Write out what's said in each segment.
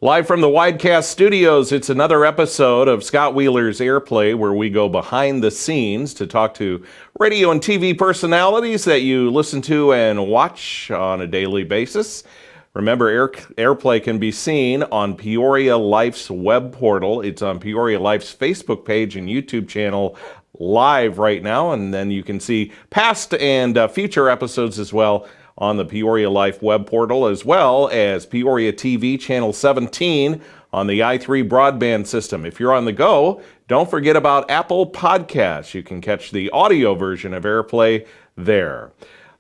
Live from the Widecast studios, it's another episode of Scott Wheeler's Airplay, where we go behind the scenes to talk to radio and TV personalities that you listen to and watch on a daily basis. Remember, Airplay can be seen on Peoria Life's web portal. It's on Peoria Life's Facebook page and YouTube channel live right now, and then you can see past and future episodes as well on the Peoria Life web portal, as well as Peoria TV Channel 17 on the i3 broadband system. If you're on the go, don't forget about Apple Podcasts. You can catch the audio version of Airplay there.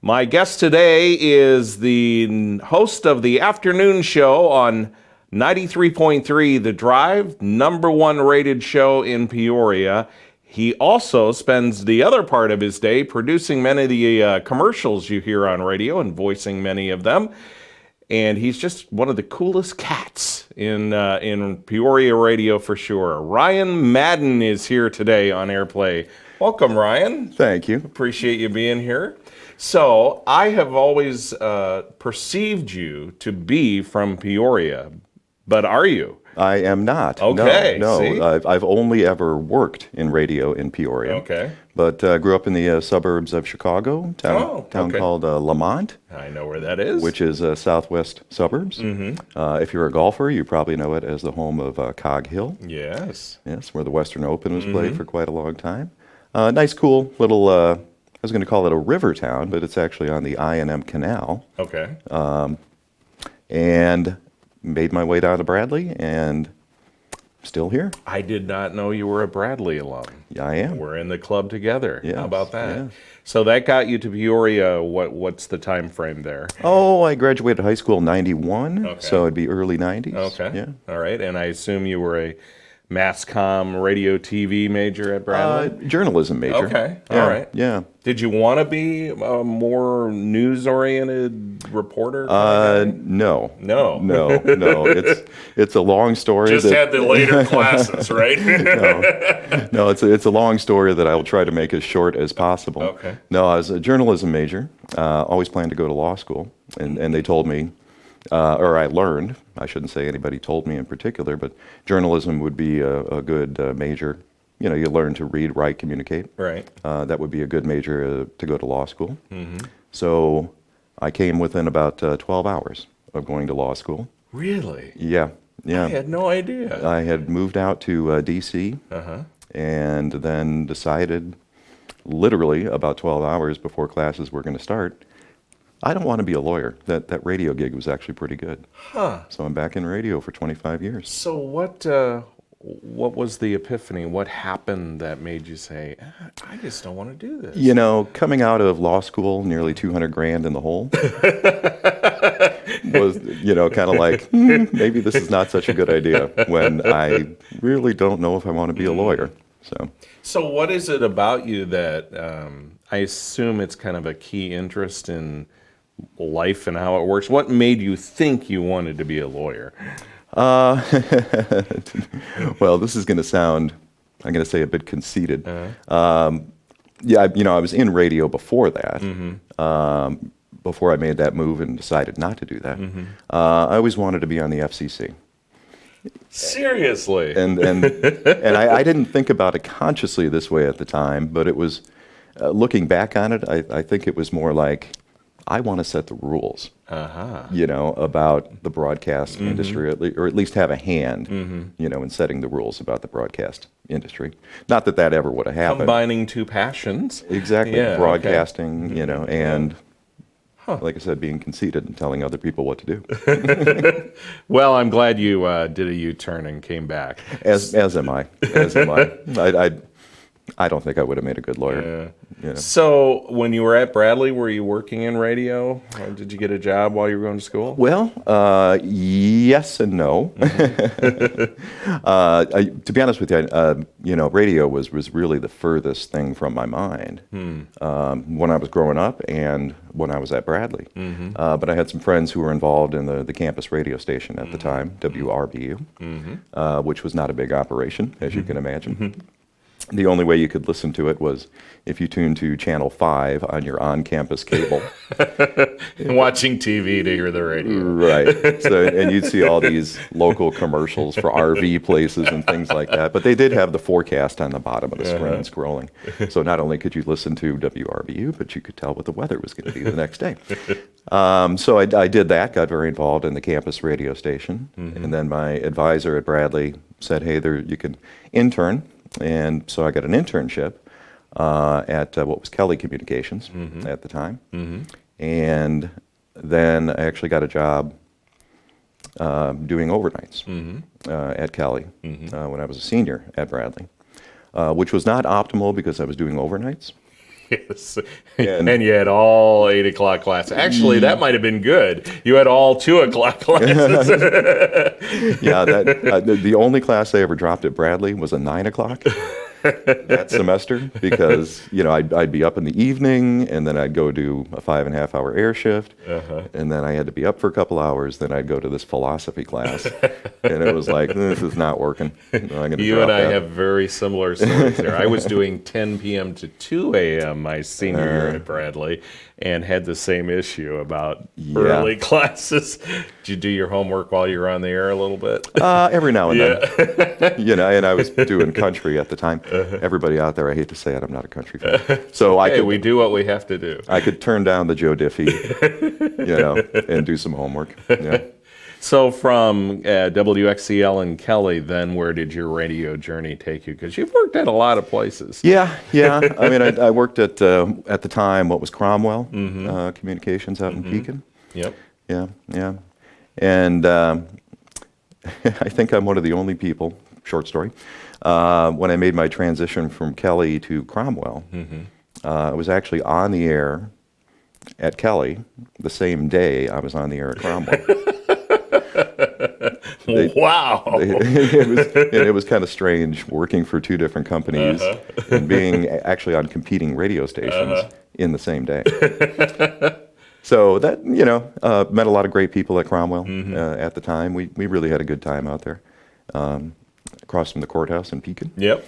My guest today is the host of the afternoon show on 93.3 The Drive, #1 rated show in Peoria. He also spends the other part of his day producing many of the commercials you hear on radio and voicing many of them. And he's just one of the coolest cats in Peoria radio for sure. Ryan Madden is here today on Airplay. Welcome, Ryan. Thank you. Appreciate you being here. So I have always perceived you to be from Peoria, but are you? I am not. Okay. No. I've only ever worked in radio in Peoria. Okay. But grew up in the suburbs of Chicago, town called Lamont. I know where that is. Which is southwest suburbs. Mm-hmm. If you're a golfer, you probably know it as the home of Cog Hill. Yes. Yes, where the Western Open was played for quite a long time. Nice, cool little, I was going to call it a river town, but it's actually on the I&M Canal. Okay. And made my way down to Bradley, and still here. I did not know you were a Bradley alum. Yeah, I am. We're in the club together. Yes, How about that? yes. So that got you to Peoria. What's the time frame there? Oh, I graduated high school in 91, Okay. so it'd be early 90s. Okay. Yeah. All right. And I assume you were a mass comm radio TV major at Bradley? Journalism major. Okay. Yeah, All right. Yeah. Did you want to be a more news-oriented reporter? No. No. It's a long story. Just had the later classes, right? No, it's a long story that I will try to make as short as possible. Okay. No, I was a journalism major. Always planned to go to law school, and they told me, or I learned, I shouldn't say anybody told me in particular, but journalism would be a good major. You know, you learn to read, write, communicate. Right. That would be a good major to go to law school. Mm-hmm. So I came within about 12 hours of going to law school. Really? Yeah. I had no idea. I had moved out to D.C. Uh-huh. and then decided literally about 12 hours before classes were going to start, I don't want to be a lawyer. That radio gig was actually pretty good. Huh. So I'm back in radio for 25 years. So what was the epiphany? What happened that made you say, I just don't want to do this? You know, coming out of law school, nearly 200 grand in the hole, was, kind of like, maybe this is not such a good idea when I really don't know if I want to be a lawyer. So what is it about you that, I assume it's kind of a key interest in life and how it works. What made you think you wanted to be a lawyer? Well, this is going to sound, I'm going to say, a bit conceited. Uh-huh. I was in radio before that, Mm-hmm. Before I made that move and decided not to do that. Mm-hmm. I always wanted to be on the FCC. Seriously? And I didn't think about it consciously this way at the time, but it was, looking back on it, I think it was more like, I want to set the rules, about the broadcast industry, or at least have a hand, in setting the rules about the broadcast industry. Not that ever would have happened. Combining two passions. Exactly. Yeah, broadcasting, and like I said, being conceited and telling other people what to do. Well, I'm glad you did a U-turn and came back. As am I. I don't think I would have made a good lawyer. Yeah. So when you were at Bradley, were you working in radio? Or did you get a job while you were going to school? Well, yes and no. To be honest with you, radio was really the furthest thing from my mind when I was growing up and when I was at Bradley. But I had some friends who were involved in the campus radio station at the time, WRBU, which was not a big operation, as you can imagine. The only way you could listen to it was if you tuned to Channel 5 on your on-campus cable. Watching TV to hear the radio. Right. So, and you'd see all these local commercials for RV places and things like that. But they did have the forecast on the bottom of the screen scrolling. So not only could you listen to WRBU, but you could tell what the weather was going to be the next day. So I did that, got very involved in the campus radio station. And then my advisor at Bradley said, hey, you can intern. And so I got an internship at what was Kelly Communications at the time. And then I actually got a job doing overnights at Kelly when I was a senior at Bradley, which was not optimal because I was doing overnights. Yes. And you had all 8 o'clock classes. Actually, that might have been good. You had all 2 o'clock classes. Yeah, the only class I ever dropped at Bradley was a 9 o'clock that semester because, I'd be up in the evening and then I'd go do a 5.5-hour air shift. And then I had to be up for a couple hours. Then I'd go to this philosophy class. And it was like, this is not working. You and I have very similar stories there. I was doing 10 p.m. to 2 a.m. my senior year at Bradley and had the same issue about early classes. Did you do your homework while you were on the air a little bit? Every now and then. And I was doing country at the time. Everybody out there, I hate to say it, I'm not a country fan. So we do what we have to do. I could turn down the Joe Diffie, and do some homework. Yeah. So from WXCL and Kelly, then where did your radio journey take you? Because you've worked at a lot of places. Yeah. I mean, I worked at the time what was Cromwell Communications out in Pekin. Yep. Yeah. And I think I'm one of the only people. Short story. When I made my transition from Kelly to Cromwell, I was actually on the air at Kelly the same day I was on the air at Cromwell. Wow. It was kind of strange working for 2 different companies and being actually on competing radio stations in the same day. So that, met a lot of great people at Cromwell at the time. We really had a good time out there. Across from the courthouse in Pekin. Yep.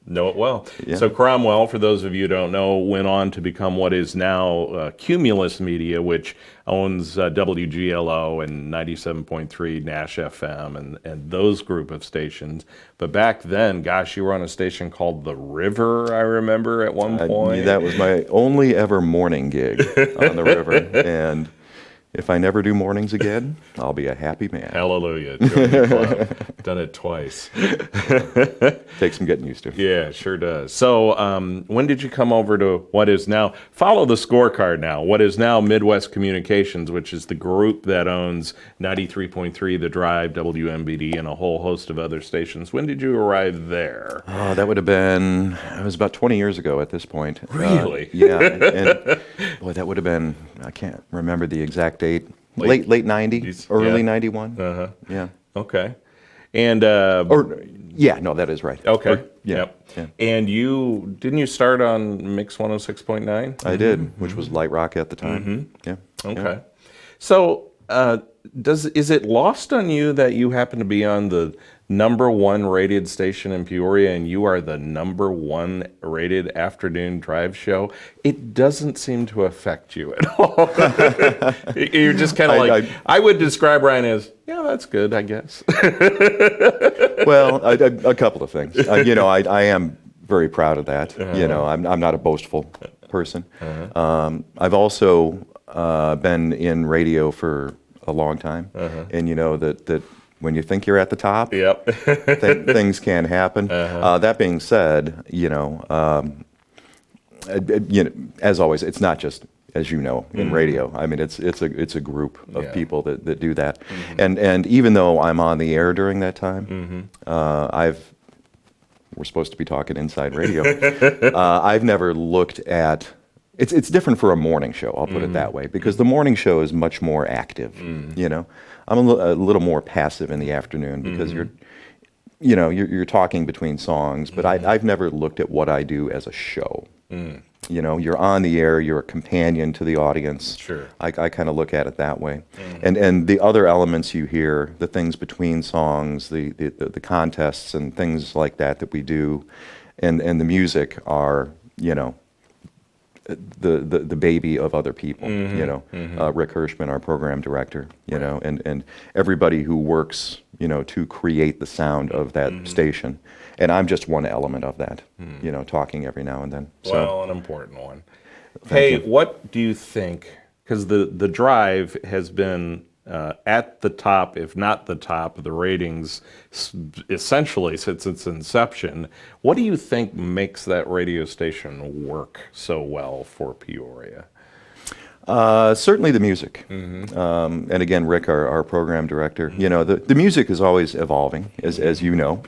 Know it well. Yeah. So Cromwell, for those of you who don't know, went on to become what is now Cumulus Media, which owns WGLO and 97.3 Nash FM and those group of stations. But back then, gosh, you were on a station called The River, I remember, at one point. That was my only ever morning gig on The River. And if I never do mornings again, I'll be a happy man. Hallelujah. Join the club. Done it twice. Takes some getting used to. Yeah, sure does. So when did you come over to what is now, follow the scorecard now, what is now Midwest Communications, which is the group that owns 93.3 The Drive, WMBD, and a whole host of other stations. When did you arrive there? Oh, that would have been, it was about 20 years ago at this point. Really? Yeah. And boy, that would have been, I can't remember the exact date. Late 90s, early 91. Yeah. Okay. And no, that is right. Okay. Yeah. And didn't you start on Mix 106.9? I did, which was light rock at the time. Yeah. Okay. Yeah. So is it lost on you that you happen to be on the #1 rated station in Peoria and you are the #1 rated afternoon drive show? It doesn't seem to affect you at all. You're just kind of like, I would describe Ryan as, yeah, that's good, I guess. Well, a couple of things. I am very proud of that. I'm not a boastful person. I've also been in radio for a long time, and that when you think you're at the top, things can happen. That being said, as always, it's not just, as you know, in radio. I mean, it's a group of people that do that. And even though I'm on the air during that time, we're supposed to be talking inside radio. I've never looked at. It's different for a morning show, I'll put it that way, because the morning show is much more active. I'm a little more passive in the afternoon because you're talking between songs, but I've never looked at what I do as a show. You're on the air, you're a companion to the audience. Sure. I kind of look at it that way. And the other elements you hear, the things between songs, the contests and things like that we do, and the music are, you know, the baby of other people, you know. Rick Hirschman, our program director, you know, and everybody who works, you know, to create the sound of that station. And I'm just one element of that, you know, talking every now and then. So, Well, an important one. Hey, what do you think? Because the drive has been at the top, if not the top, of the ratings essentially since its inception. What do you think makes that radio station work so well for Peoria? certainly the music. And again, Rick, our program director, you know, the music is always evolving, as you know,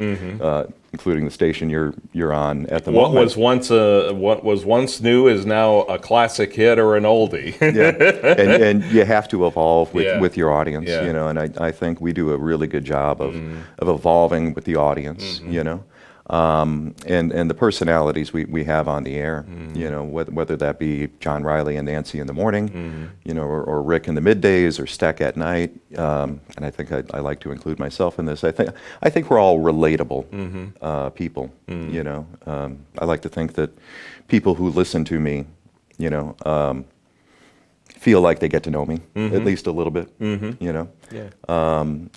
including the station you're on at the moment. What was once new is now a classic hit or an oldie. and you have to evolve with your audience, Yeah. you know, and I think we do a really good job of evolving with the audience, you know. And the personalities we have on the air, you know, whether that be John Riley and Nancy in the morning, you know, or Rick in the middays, or Steck at night, and I think I like to include myself in this. I think we're all relatable people, you know. I like to think that people who listen to me, you know, feel like they get to know me at least a little bit, you know.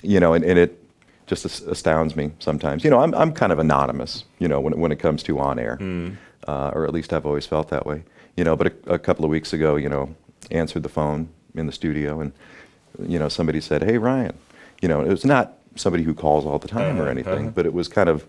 You know, and it just astounds me sometimes. You know, I'm kind of anonymous, you know, when it comes to on air, or at least I've always felt that way. You know, but a couple of weeks ago, you know, answered the phone in the studio, and you know, somebody said, "Hey, Ryan," you know, it was not somebody who calls all the time or anything, but it was kind of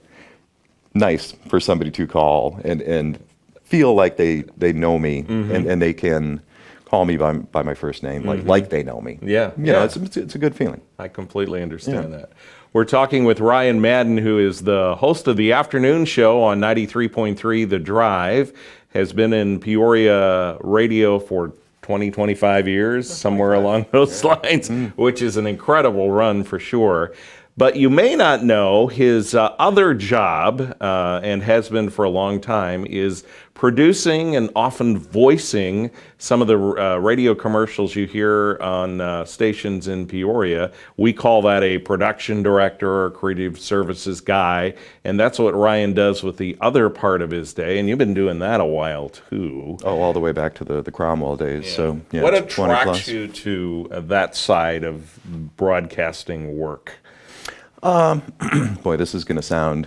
nice for somebody to call and feel like they know me, and they can call me by my first name, like they know me. You know, it's a good feeling. I completely understand that. We're talking with Ryan Madden, who is the host of the afternoon show on 93.3 The Drive, has been in Peoria radio for 20, 25 years, somewhere along those lines, which is an incredible run for sure. But you may not know his other job, and has been for a long time, is producing and often voicing some of the radio commercials you hear on stations in Peoria. We call that a production director or creative services guy, and that's what Ryan does with the other part of his day, and you've been doing that a while too. Oh, all the way back to the Cromwell days. So yeah, what it's 20 attracts plus. you to that side of broadcasting work? Boy, this is going to sound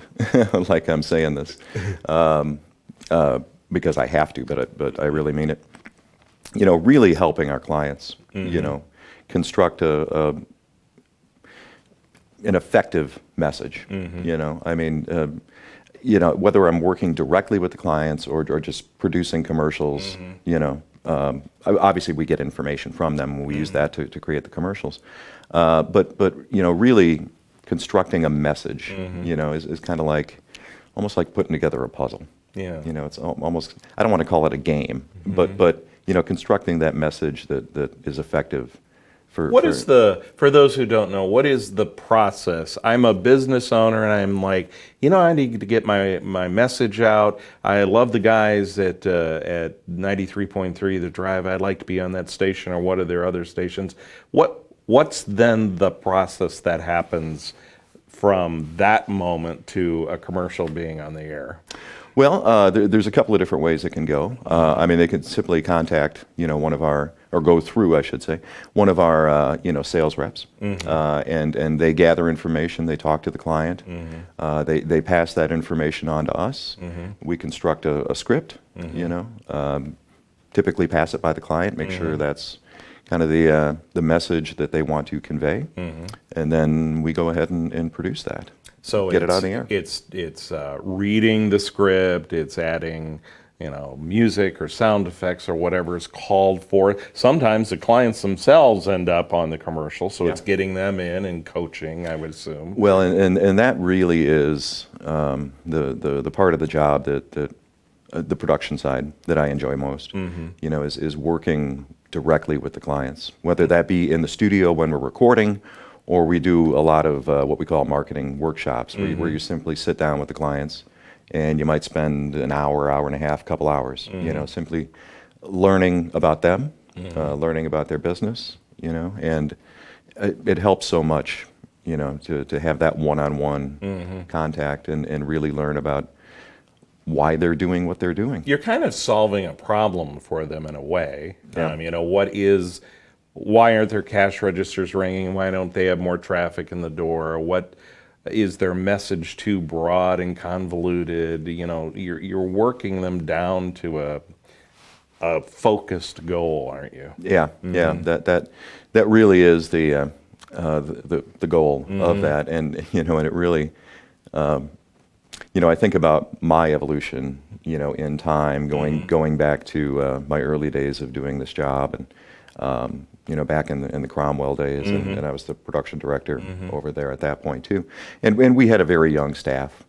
like I'm saying this because I have to, but I really mean it. You know, really helping our clients, you know, construct an effective message. You know, I mean, you know, whether I'm working directly with the clients or just producing commercials, you know, obviously we get information from them and we use that to create the commercials. But you know, really constructing a message, you know, is kind of like, almost like putting together a puzzle. Yeah. You know, it's almost, I don't want to call it a game, but you know, constructing that message that is effective for... For those who don't know, what is the process? I'm a business owner and I'm like, you know, I need to get my message out. I love the guys at 93.3 The Drive. I'd like to be on that station, or what are their other stations? What's then the process that happens from that moment to a commercial being on the air? Well, there's a couple of different ways it can go. I mean, they can simply contact, you know, one of our, or go through, I should say, one of our, you know, sales reps, and they gather information. They talk to the client. They pass that information on to us. We construct a script, you know, typically pass it by the client, make sure that's kind of the message that they want to convey, and then we go ahead and produce that. So get it on the air. It's reading the script. It's adding, you know, music or sound effects or whatever is called for. Sometimes the clients themselves end up on the commercial, so it's getting them in and coaching, I would assume. Well, and that really is the part of the job that the production side that I enjoy most. You know, is working directly with the clients, whether that be in the studio when we're recording, or we do a lot of what we call marketing workshops, where you simply sit down with the clients and you might spend an hour, hour and a half, couple hours, you know, simply learning about them, learning about their business, you know, and it helps so much, you know, to have that one-on-one contact and really learn about why they're doing what they're doing. You're kind of solving a problem for them in a way. Yeah. Why aren't their cash registers ringing? Why don't they have more traffic in the door? What is their message too broad and convoluted? You're working them down to a focused goal, aren't you? Yeah, yeah. That really is the goal of that, and and it really, I think about my evolution, in time, going back to my early days of doing this job, and back in the Cromwell days, and I was the production director over there at that point too, and we had a very young staff,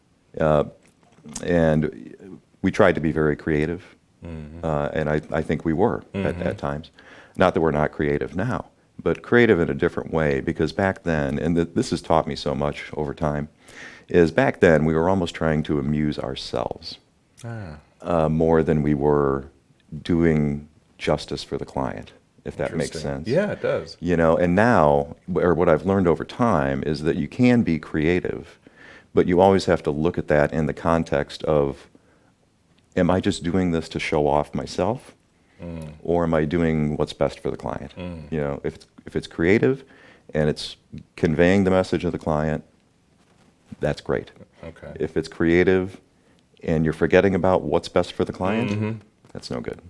and we tried to be very creative, and I think we were at times. Not that we're not creative now, but creative in a different way, because back then, and this has taught me so much over time, is back then we were almost trying to amuse ourselves more than we were doing justice for the client, if that makes sense. Yeah, it does. And now, or what I've learned over time, is that you can be creative, but you always have to look at that in the context of, am I just doing this to show off myself? Or am I doing what's best for the client? If it's creative and it's conveying the message of the client, that's great. Okay. If it's creative and you're forgetting about what's best for the client, that's no good.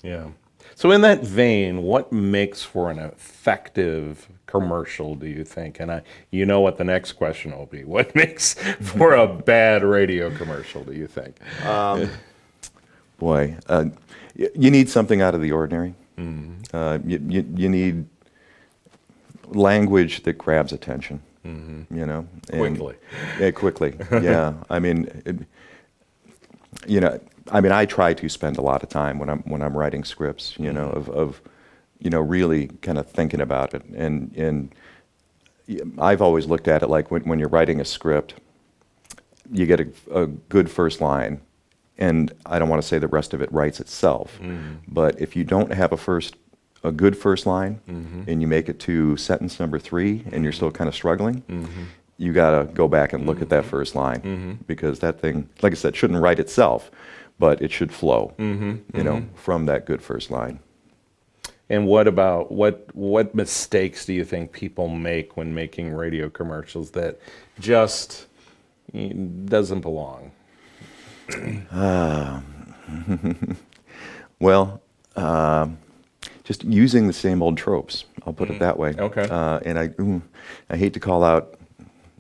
Yeah. So in that vein, what makes for an effective commercial, do you think? And you know what the next question will be. What makes for a bad radio commercial, do you think? Boy, you need something out of the ordinary. You need language that grabs attention. And, Quickly. Yeah, quickly. Yeah. I try to spend a lot of time when I'm writing scripts, of really kind of thinking about it. And I've always looked at it like when you're writing a script, you get a good first line. And I don't want to say the rest of it writes itself, but if you don't have a good first line, and you make it to sentence number 3, and you're still kind of struggling, you got to go back and look at that first line, because that thing, like I said, shouldn't write itself, but it should flow, from that good first line. And what about what mistakes do you think people make when making radio commercials that just doesn't belong? Well, just using the same old tropes. I'll put it that way. Okay. And I hate to call out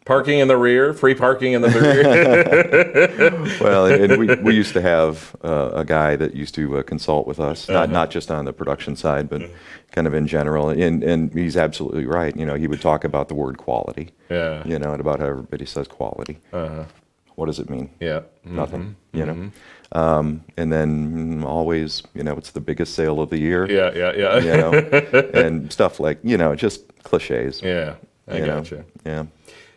parking in the rear, free parking in the rear. Well, and we used to have a guy that used to consult with us, not just on the production side, but kind of in general. And he's absolutely right. He would talk about the word quality. Yeah. And about how everybody says quality. What does it mean? Yeah. Nothing. And then always, it's the biggest sale of the year. Yeah. And stuff like, just cliches. Yeah. I gotcha. Yeah.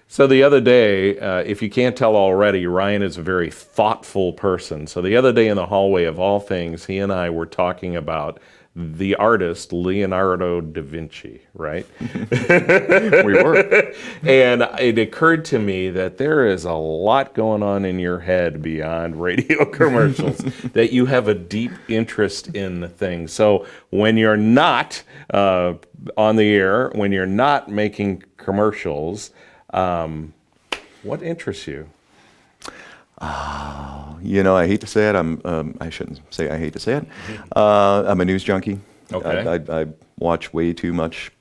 So the other day, if you can't tell already, Ryan is a very thoughtful person. So the other day in the hallway, of all things, he and I were talking about the artist Leonardo da Vinci, right? We were. And it occurred to me that there is a lot going on in your head beyond radio commercials, that you have a deep interest in things. So when you're not on the air, when you're not making commercials, what interests you? I hate to say it. I shouldn't say I hate to say it. I'm a news junkie. Okay. I watch way too much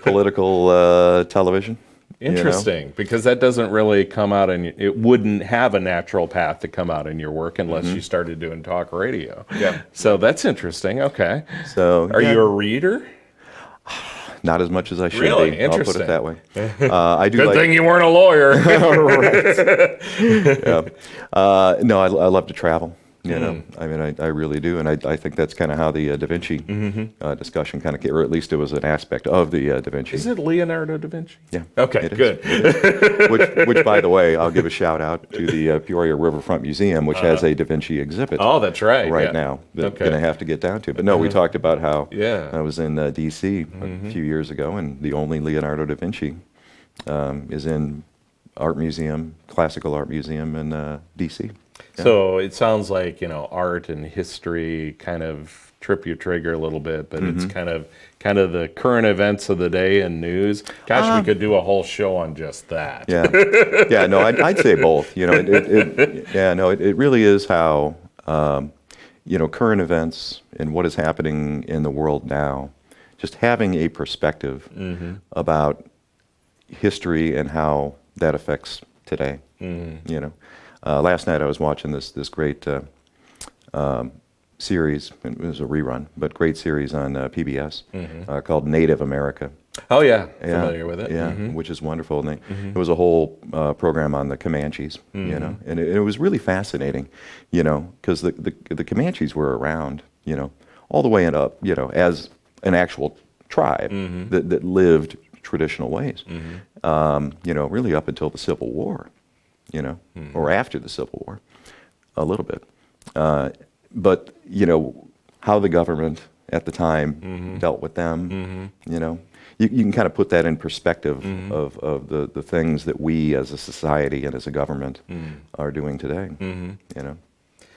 political television. Interesting, because that doesn't really come out it wouldn't have a natural path to come out in your work unless you started doing talk radio. Yeah. So that's interesting. Okay. So are you a reader? Not as much as I should really? be. Interesting. I'll put it that way. I do. Good thing you weren't a lawyer. Right. Yeah. No, I love to travel. I really do, and I think that's kind of how the Da Vinci discussion kind of came, or at least it was an aspect of the Da Vinci. Is it Leonardo da Vinci? Yeah. Okay, good. Which, by the way, I'll give a shout out to the Peoria Riverfront Museum, which has a Da Vinci exhibit. Oh, that's right. Right now, that going to have to get down to. But no, we talked about how I was in D.C. a few years ago, and the only Leonardo da Vinci is in classical art museum in D.C. So it sounds like, art and history kind of trip your trigger a little bit, but it's kind of the current events of the day and news. Gosh, we could do a whole show on just that. Yeah, yeah. No, I'd say both. It really is how current events and what is happening in the world now. Just having a perspective about history and how that affects today. Last night I was watching this great series. It was a rerun, but great series on PBS called Native America. Oh yeah, familiar with it. Yeah, which is wonderful. And it was a whole program on the Comanches, and it was really fascinating, because the Comanches were around, all the way up, as an actual tribe that lived traditional ways, really up until the Civil War, or after the Civil War, a little bit. But, how the government at the time dealt with them, you can kind of put that in perspective of the things that we as a society and as a government are doing today,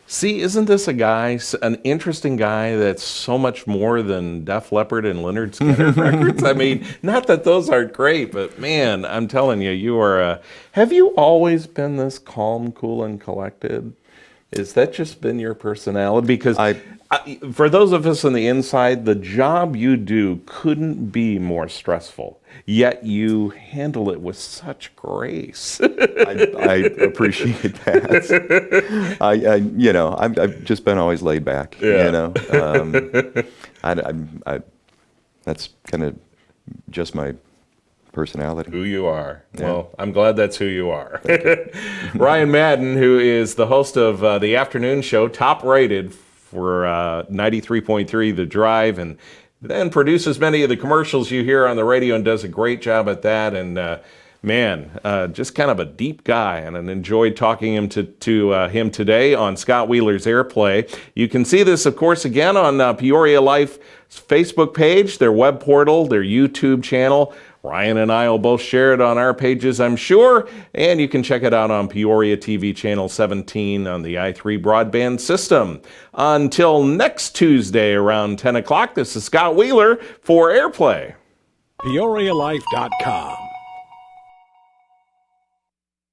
See, isn't this an interesting guy that's so much more than Def Leppard and Lynyrd Skynyrd records? I mean, not that those aren't great, but man, I'm telling you, you are, have you always been this calm, cool, and collected? Is that just been your personality? Because for those of us on the inside, the job you do couldn't be more stressful, yet you handle it with such grace. I appreciate that. I've just been always laid back. Yeah. That's kind of just my personality. Who you are. Yeah. Well, I'm glad that's who you are. Ryan Madden, who is the host of the afternoon show, top rated for 93.3 The Drive, and then produces many of the commercials you hear on the radio and does a great job at that. And just kind of a deep guy, and I enjoyed talking to him today on Scott Wheeler's Airplay. You can see this, of course, again on Peoria Life's Facebook page, their web portal, their YouTube channel. Ryan and I will both share it on our pages, I'm sure, and you can check it out on Peoria TV Channel 17 on the i3 broadband system. Until next Tuesday around 10 o'clock, this is Scott Wheeler for Airplay. PeoriaLife.com